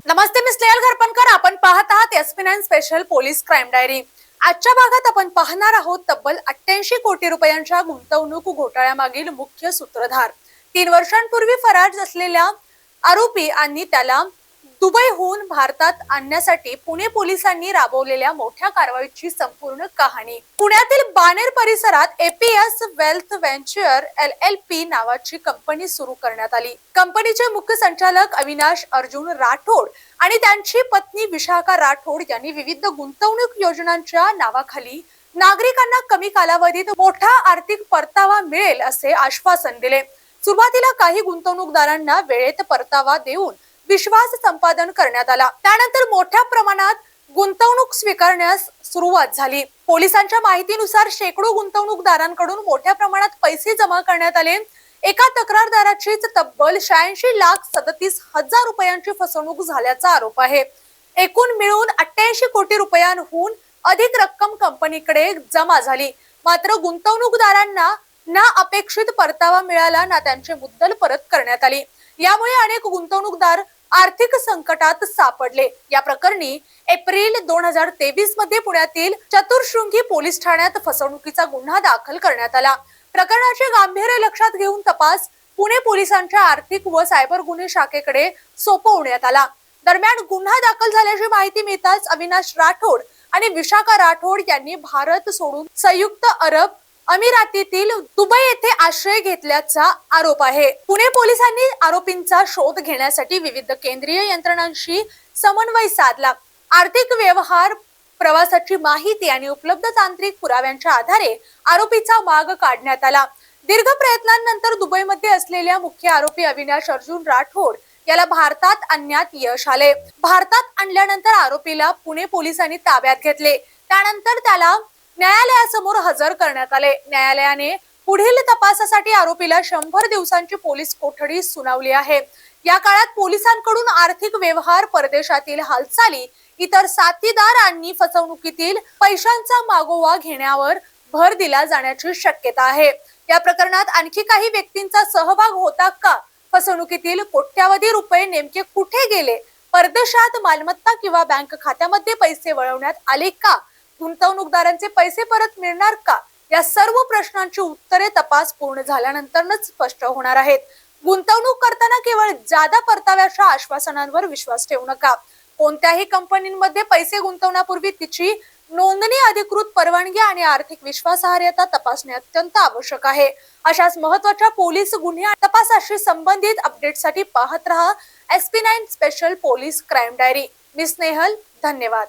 नमस्ते, मी स्नेहल घरपणकर. आपण पाहत आहात SP9 special police crime diary. आजच्या भागात आपण पाहणार आहोत तब्बल 88 कोटी रुपयांच्या गुंतवणूक घोटाळ्यामागील मुख्य सूत्रधार. 3 वर्षांपूर्वी फरार असलेल्या आरोपी आणि त्याला दुबईहून भारतात आणण्यासाठी पुणे पोलिसांनी राबवलेल्या मोठ्या कारवाईची संपूर्ण कहाणी. पुण्यातील बाणेर परिसरात APS वेल्थ व्हेंचर LLP नावाची कंपनी सुरू करण्यात आली. कंपनीचे मुख्य संचालक अविनाश अर्जुन राठोड आणि त्यांची पत्नी विशाखा राठोड यांनी विविध गुंतवणूक योजनांच्या नावाखाली नागरिकांना कमी कालावधीत मोठा आर्थिक परतावा मिळेल असे आश्वासन दिले. सुरुवातीला काही गुंतवणूकदारांना वेळेत परतावा देऊन विश्वास संपादन करण्यात आला. त्यानंतर मोठ्या प्रमाणात गुंतवणूक स्वीकारण्यास सुरुवात झाली. पोलिसांच्या माहितीनुसार शेकडो गुंतवणूकदारांकडून मोठ्या प्रमाणात पैसे जमा करण्यात आले. एका तक्रारदाराचीच तब्बल 86,37,000 रुपयांची फसवणूक झाल्याचा आरोप आहे. एकूण मिळून 88 कोटी रुपयांहून अधिक रक्कम कंपनीकडे जमा झाली. मात्र गुंतवणूकदारांना ना अपेक्षित परतावा मिळाला ना त्यांचे मुद्दल परत करण्यात आली. यामुळे अनेक गुंतवणूकदार आर्थिक संकटात सापडले. या प्रकरणी एप्रिल 2023 मध्ये पुण्यातील चतुर्शृंगी पोलीस ठाण्यात फसवणुकीचा गुन्हा दाखल करण्यात आला. प्रकरणाचे गांभीर्य लक्षात घेऊन तपास पुणे पोलिसांच्या आर्थिक व सायबर गुन्हे शाखेकडे सोपवण्यात आला. दरम्यान गुन्हा दाखल झाल्याची माहिती मिळताच अविनाश राठोड आणि विशाखा राठोड यांनी भारत सोडून संयुक्त अरब अमिरातीतील दुबई येथे आश्रय घेतल्याचा आरोप आहे. पुणे पोलिसांनी आरोपींचा शोध घेण्यासाठी विविध केंद्रीय यंत्रणांशी समन्वय साधला. आर्थिक व्यवहार, प्रवासाची माहिती आणि उपलब्ध तांत्रिक पुराव्यांच्या आधारे आरोपीचा माग काढण्यात आला. दीर्घ प्रयत्नांनंतर दुबईमध्ये असलेल्या मुख्य आरोपी अविनाश अर्जुन राठोड याला भारतात आणण्यात यश आले. भारतात आणल्यानंतर आरोपीला पुणे पोलिसांनी ताब्यात घेतले. त्यानंतर त्याला न्यायालयासमोर हजर करण्यात आले. न्यायालयाने पुढील तपासासाठी आरोपीला 100 दिवसांची पोलीस कोठडी सुनावली आहे. या काळात पोलिसांकडून आर्थिक व्यवहार, परदेशातील हालचाली, इतर साथीदार आणि फसवणुकीतील पैशांचा मागोवा घेण्यावर भर दिला जाण्याची शक्यता आहे. या प्रकरणात आणखी काही व्यक्तींचा सहभाग होता का? फसवणुकीतील कोट्यावधी रुपये नेमके कुठे गेले? परदेशात मालमत्ता किंवा बँक खात्यामध्ये पैसे वळवण्यात आले का? गुंतवणूकदारांचे पैसे परत मिळणार का? या सर्व प्रश्नांची उत्तरे तपास पूर्ण झाल्यानंतरच स्पष्ट होणार आहेत. गुंतवणूक करताना केवळ जादा परताव्याच्या आश्वासनांवर विश्वास ठेवू नका. कोणत्याही कंपनीमध्ये पैसे गुंतवण्यापूर्वी तिची नोंदणी, अधिकृत परवानगी आणि आर्थिक विश्वासार्हता तपासणे अत्यंत आवश्यक आहे. अशाच महत्त्वाच्या पोलीस गुन्हे तपासाशी संबंधित अपडेटसाठी पाहत रहा SP9 special police crime diary. मी स्नेहल. धन्यवाद.